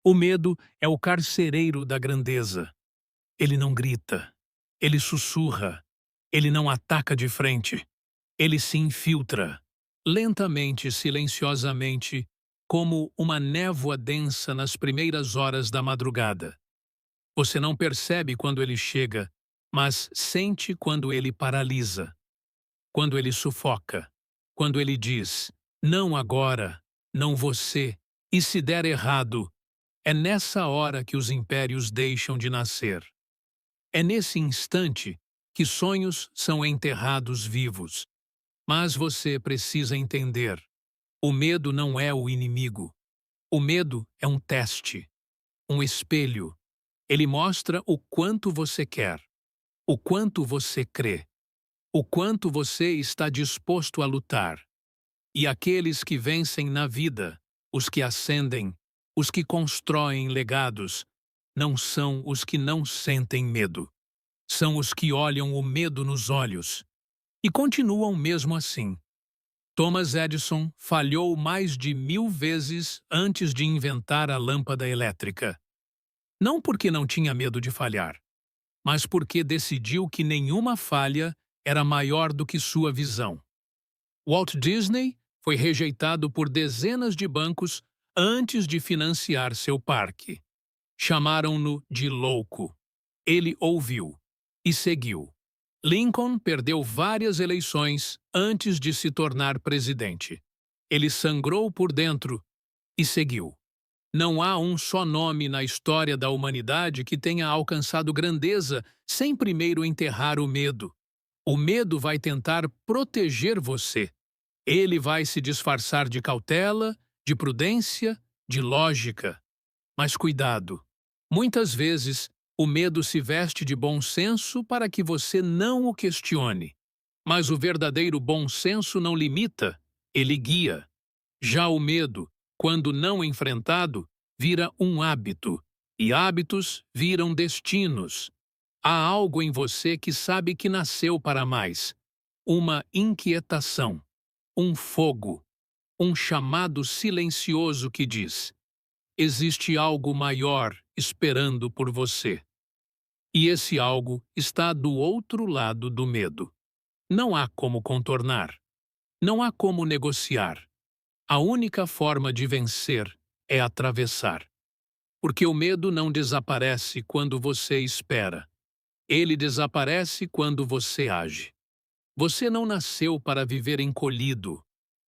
O medo é o carcereiro da grandeza. Ele não grita, ele sussurra, ele não ataca de frente, ele se infiltra, lentamente, silenciosamente, como uma névoa densa nas primeiras horas da madrugada. Você não percebe quando ele chega, mas sente quando ele paralisa, quando ele sufoca, quando ele diz, não agora, não você, e se der errado, é nessa hora que os impérios deixam de nascer. É nesse instante que sonhos são enterrados vivos. Mas você precisa entender, o medo não é o inimigo. O medo é um teste, um espelho. Ele mostra o quanto você quer, o quanto você crê, o quanto você está disposto a lutar. E aqueles que vencem na vida, os que ascendem, os que constroem legados, não são os que não sentem medo. São os que olham o medo nos olhos e continuam mesmo assim. Thomas Edison falhou mais de 1000 vezes antes de inventar a lâmpada elétrica. Não porque não tinha medo de falhar, mas porque decidiu que nenhuma falha era maior do que sua visão. Walt Disney foi rejeitado por dezenas de bancos antes de financiar seu parque. Chamaram-no de louco. Ele ouviu e seguiu. Lincoln perdeu várias eleições antes de se tornar presidente. Ele sangrou por dentro e seguiu. Não há um só nome na história da humanidade que tenha alcançado grandeza sem primeiro enterrar o medo. O medo vai tentar proteger você. Ele vai se disfarçar de cautela, de prudência, de lógica. Mas cuidado. Muitas vezes, o medo se veste de bom senso para que você não o questione. Mas o verdadeiro bom senso não limita, ele guia. Já o medo, quando não enfrentado, vira um hábito, e hábitos viram destinos. Há algo em você que sabe que nasceu para mais. Uma inquietação, um fogo, um chamado silencioso que diz: existe algo maior esperando por você. E esse algo está do outro lado do medo. Não há como contornar. Não há como negociar. A única forma de vencer é atravessar. Porque o medo não desaparece quando você espera. Ele desaparece quando você age. Você não nasceu para viver encolhido.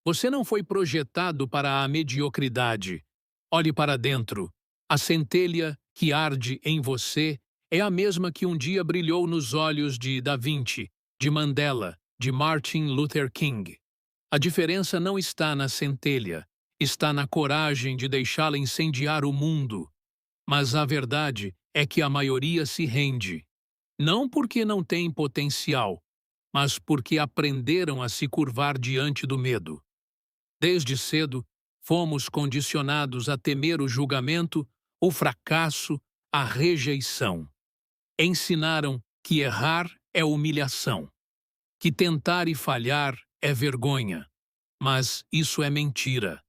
Você não foi projetado para a mediocridade. Olhe para dentro. A centelha que arde em você é a mesma que um dia brilhou nos olhos de Da Vinci, de Mandela, de Martin Luther King. A diferença não está na centelha, está na coragem de deixá-la incendiar o mundo. Mas a verdade é que a maioria se rende. Não porque não tem potencial, mas porque aprenderam a se curvar diante do medo. Desde cedo, fomos condicionados a temer o julgamento, o fracasso, a rejeição. Ensinaram que errar é humilhação, que tentar e falhar é vergonha. Mas isso é mentira.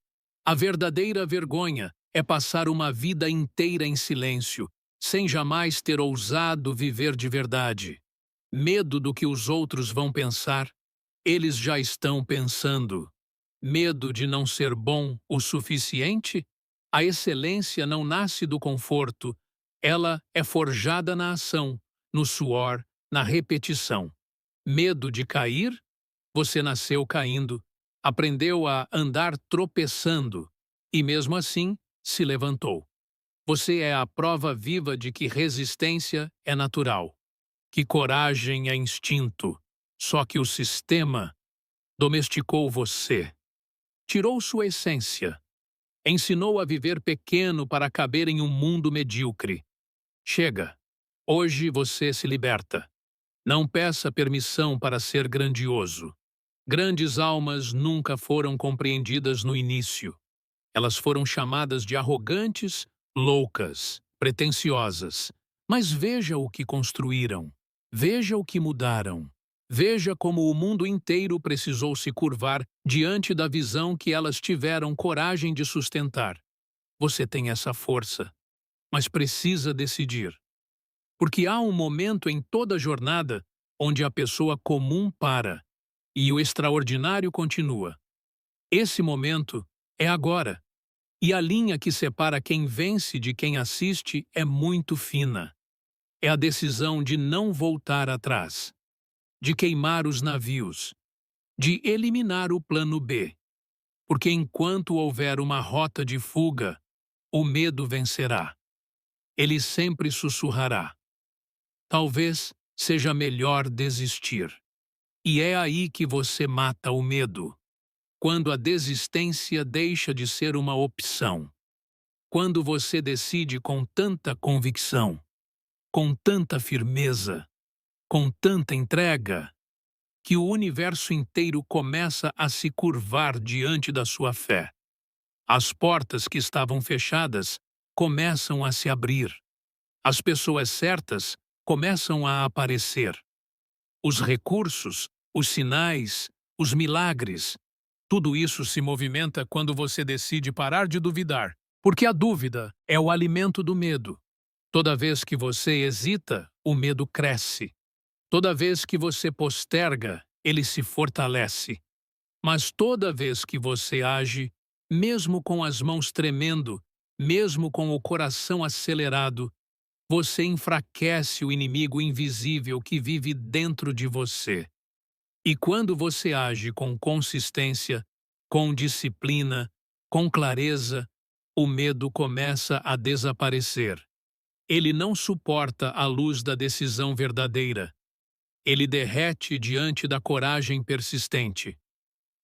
A verdadeira vergonha é passar uma vida inteira em silêncio, sem jamais ter ousado viver de verdade. Medo do que os outros vão pensar, eles já estão pensando. Medo de não ser bom o suficiente? A excelência não nasce do conforto, ela é forjada na ação, no suor, na repetição. Medo de cair? Você nasceu caindo, aprendeu a andar tropeçando e, mesmo assim, se levantou. Você é a prova viva de que resistência é natural, que coragem é instinto, só que o sistema domesticou você. Tirou sua essência. Ensinou a viver pequeno para caber em um mundo medíocre. Chega. Hoje você se liberta. Não peça permissão para ser grandioso. Grandes almas nunca foram compreendidas no início. Elas foram chamadas de arrogantes, loucas, pretensiosas. Mas veja o que construíram. Veja o que mudaram. Veja como o mundo inteiro precisou se curvar diante da visão que elas tiveram coragem de sustentar. Você tem essa força. mas precisa decidir. Porque há um momento em toda a jornada onde a pessoa comum para e o extraordinário continua. Esse momento é agora. E a linha que separa quem vence de quem assiste é muito fina. É a decisão de não voltar atrás, de queimar os navios, de eliminar o plano B. Porque enquanto houver uma rota de fuga, o medo vencerá. Ele sempre sussurrará. Talvez seja melhor desistir. E é aí que você mata o medo. Quando a desistência deixa de ser uma opção. Quando você decide com tanta convicção, com tanta firmeza, com tanta entrega, que o universo inteiro começa a se curvar diante da sua fé. As portas que estavam fechadas começam a se abrir. As pessoas certas começam a aparecer. Os recursos, os sinais, os milagres, tudo isso se movimenta quando você decide parar de duvidar, porque a dúvida é o alimento do medo. Toda vez que você hesita, o medo cresce. Toda vez que você posterga, ele se fortalece. Mas toda vez que você age, mesmo com as mãos tremendo, mesmo com o coração acelerado, você enfraquece o inimigo invisível que vive dentro de você. E quando você age com consistência, com disciplina, com clareza, o medo começa a desaparecer. Ele não suporta a luz da decisão verdadeira. Ele derrete diante da coragem persistente.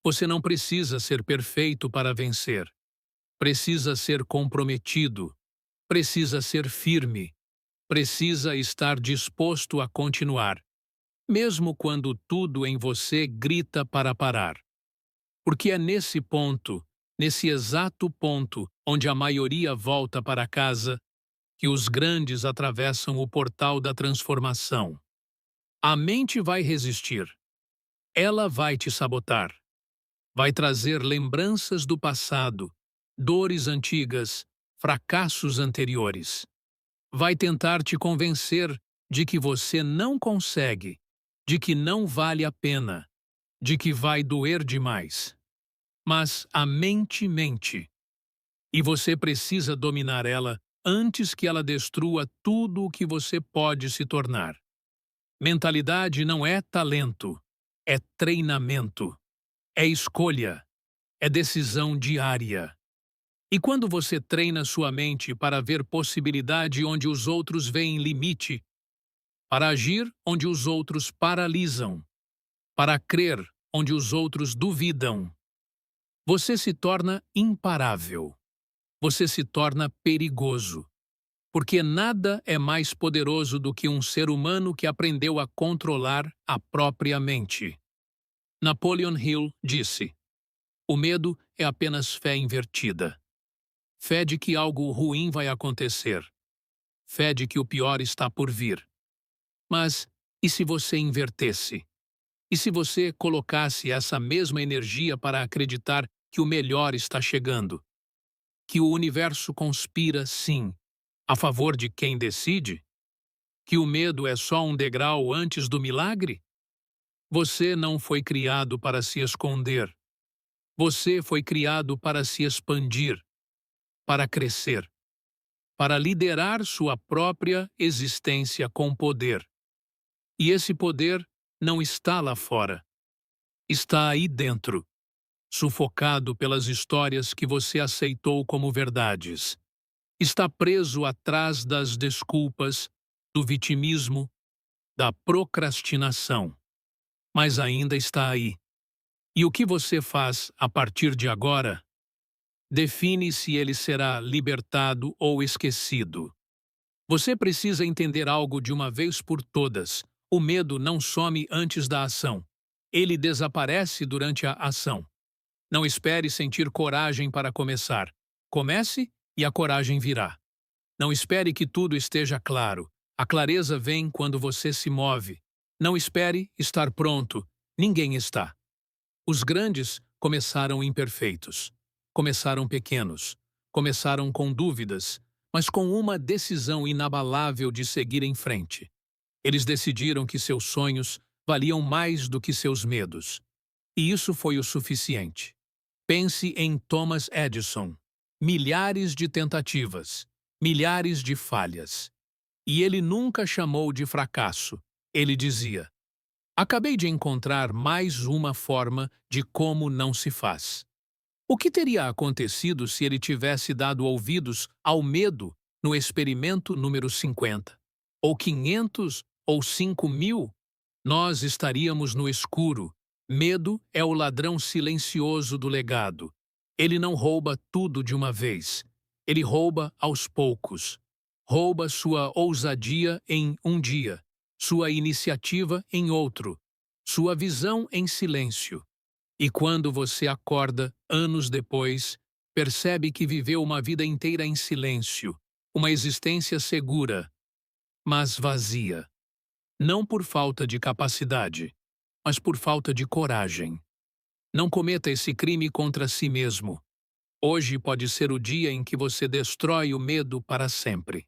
Você não precisa ser perfeito para vencer. Precisa ser comprometido. Precisa ser firme. Precisa estar disposto a continuar, mesmo quando tudo em você grita para parar. Porque é nesse ponto, nesse exato ponto, onde a maioria volta para casa, que os grandes atravessam o portal da transformação. A mente vai resistir. Ela vai te sabotar. Vai trazer lembranças do passado, dores antigas, fracassos anteriores. Vai tentar te convencer de que você não consegue, de que não vale a pena, de que vai doer demais. Mas a mente mente. E você precisa dominar ela antes que ela destrua tudo o que você pode se tornar. Mentalidade não é talento, é treinamento, é escolha, é decisão diária. E quando você treina sua mente para ver possibilidade onde os outros veem limite, para agir onde os outros paralisam, para crer onde os outros duvidam, você se torna imparável. Você se torna perigoso. Porque nada é mais poderoso do que um ser humano que aprendeu a controlar a própria mente. Napoleon Hill disse: o medo é apenas fé invertida. Fé de que algo ruim vai acontecer. Fé de que o pior está por vir. Mas e se você invertesse? E se você colocasse essa mesma energia para acreditar que o melhor está chegando? Que o universo conspira, sim, a favor de quem decide? Que o medo é só um degrau antes do milagre? Você não foi criado para se esconder. Você foi criado para se expandir, para crescer, para liderar sua própria existência com poder. E esse poder não está lá fora. Está aí dentro, sufocado pelas histórias que você aceitou como verdades. Está preso atrás das desculpas, do vitimismo, da procrastinação. Mas ainda está aí. E o que você faz a partir de agora define se ele será libertado ou esquecido. Você precisa entender algo de uma vez por todas. O medo não some antes da ação. Ele desaparece durante a ação. Não espere sentir coragem para começar. Comece e a coragem virá. Não espere que tudo esteja claro. A clareza vem quando você se move. Não espere estar pronto. Ninguém está. Os grandes começaram imperfeitos. Começaram pequenos. Começaram com dúvidas. mas com uma decisão inabalável de seguir em frente. Eles decidiram que seus sonhos valiam mais do que seus medos. E isso foi o suficiente. Pense em Thomas Edison. Milhares de tentativas, milhares de falhas. E ele nunca chamou de fracasso. Ele dizia: acabei de encontrar mais uma forma de como não se faz. O que teria acontecido se ele tivesse dado ouvidos ao medo no experimento número 50? Ou 500 ou 5.000? Nós estaríamos no escuro. Medo é o ladrão silencioso do legado. Ele não rouba tudo de uma vez. Ele rouba aos poucos. Rouba sua ousadia em um dia, sua iniciativa em outro, sua visão em silêncio. E quando você acorda, anos depois, percebe que viveu uma vida inteira em silêncio, uma existência segura, mas vazia. Não por falta de capacidade, mas por falta de coragem. Não cometa esse crime contra si mesmo. Hoje pode ser o dia em que você destrói o medo para sempre.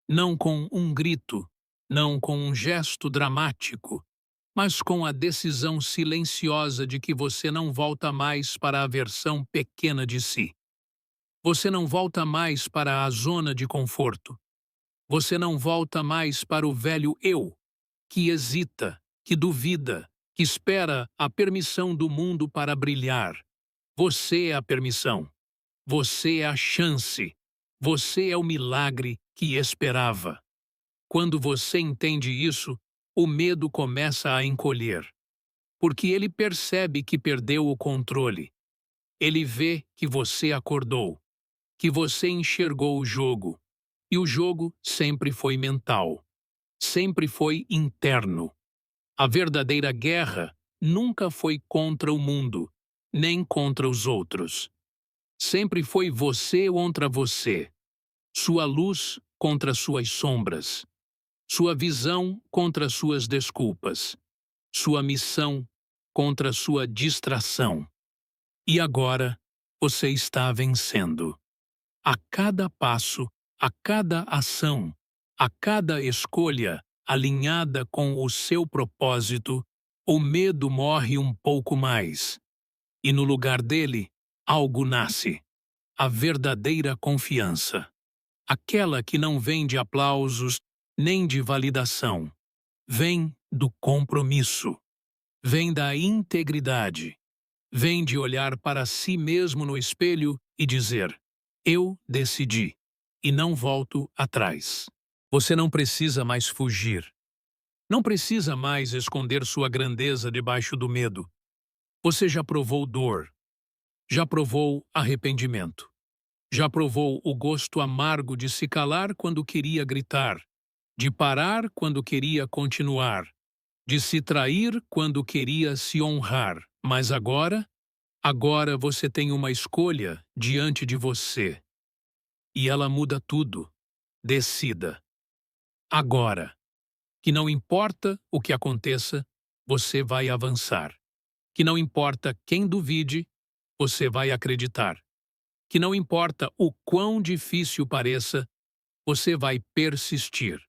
Não com um grito, não com um gesto dramático, mas com a decisão silenciosa de que você não volta mais para a versão pequena de si. Você não volta mais para a zona de conforto. Você não volta mais para o velho eu, que hesita, que duvida, que espera a permissão do mundo para brilhar. Você é a permissão. Você é a chance. Você é o milagre que esperava. Quando você entende isso, o medo começa a encolher. Porque ele percebe que perdeu o controle. Ele vê que você acordou, que você enxergou o jogo. E o jogo sempre foi mental. Sempre foi interno. A verdadeira guerra nunca foi contra o mundo, nem contra os outros. Sempre foi você contra você. Sua luz contra suas sombras. Sua visão contra suas desculpas. Sua missão contra sua distração. E agora você está vencendo. A cada passo, a cada ação, a cada escolha alinhada com o seu propósito, o medo morre um pouco mais. E no lugar dele, algo nasce. A verdadeira confiança. Aquela que não vem de aplausos nem de validação. Vem do compromisso. Vem da integridade. Vem de olhar para si mesmo no espelho e dizer: eu decidi, e não volto atrás. Você não precisa mais fugir. Não precisa mais esconder sua grandeza debaixo do medo. Você já provou dor. Já provou arrependimento. Já provou o gosto amargo de se calar quando queria gritar, de parar quando queria continuar, de se trair quando queria se honrar. Mas agora você tem uma escolha diante de você. E ela muda tudo. Decida. Agora. Que não importa o que aconteça, você vai avançar. Que não importa quem duvide, você vai acreditar. Que não importa o quão difícil pareça, você vai persistir.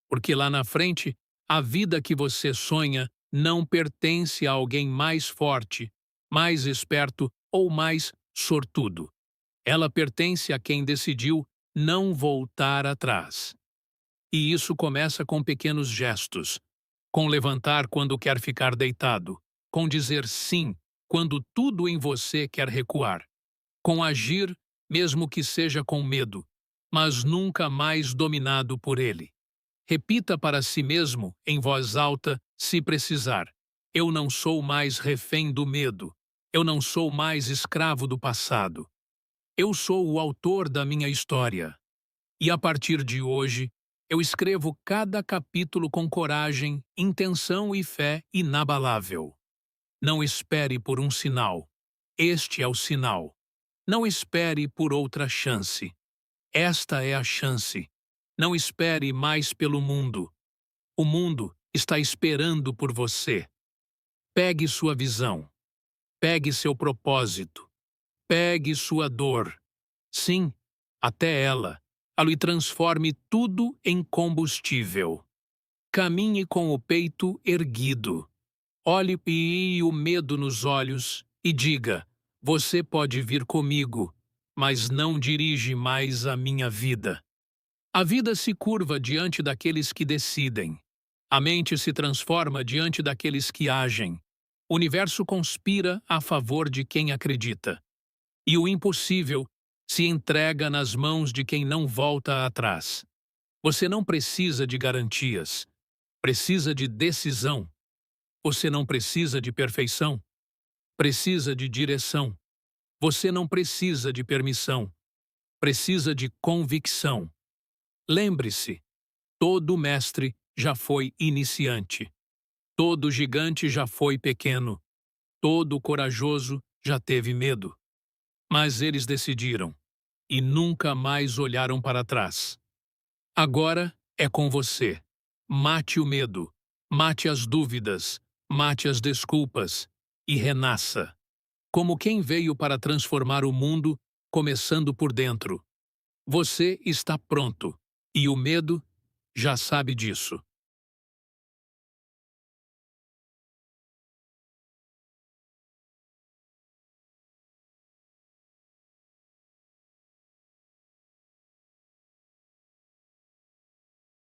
Porque lá na frente, a vida que você sonha não pertence a alguém mais forte, mais esperto ou mais sortudo. Ela pertence a quem decidiu não voltar atrás. E isso começa com pequenos gestos, com levantar quando quer ficar deitado, com dizer sim quando tudo em você quer recuar, com agir mesmo que seja com medo, mas nunca mais dominado por ele. Repita para si mesmo, em voz alta, se precisar: eu não sou mais refém do medo, eu não sou mais escravo do passado. Eu sou o autor da minha história. E a partir de hoje, eu escrevo cada capítulo com coragem, intenção e fé inabalável. Não espere por um sinal. Este é o sinal. Não espere por outra chance. Esta é a chance. Não espere mais pelo mundo. O mundo está esperando por você. Pegue sua visão. Pegue seu propósito. Pegue sua dor. Sim, até ela. e transforme tudo em combustível. Caminhe com o peito erguido. Olhe o medo nos olhos e diga: você pode vir comigo, mas não dirige mais a minha vida. A vida se curva diante daqueles que decidem. A mente se transforma diante daqueles que agem. O universo conspira a favor de quem acredita. E o impossível se entrega nas mãos de quem não volta atrás. Você não precisa de garantias. Precisa de decisão. Você não precisa de perfeição. Precisa de direção. Você não precisa de permissão. Precisa de convicção. Lembre-se, todo mestre já foi iniciante. Todo gigante já foi pequeno. Todo corajoso já teve medo. Mas eles decidiram e nunca mais olharam para trás. Agora é com você. Mate o medo, mate as dúvidas, mate as desculpas e renasça. Como quem veio para transformar o mundo, começando por dentro. Você está pronto e o medo já sabe disso.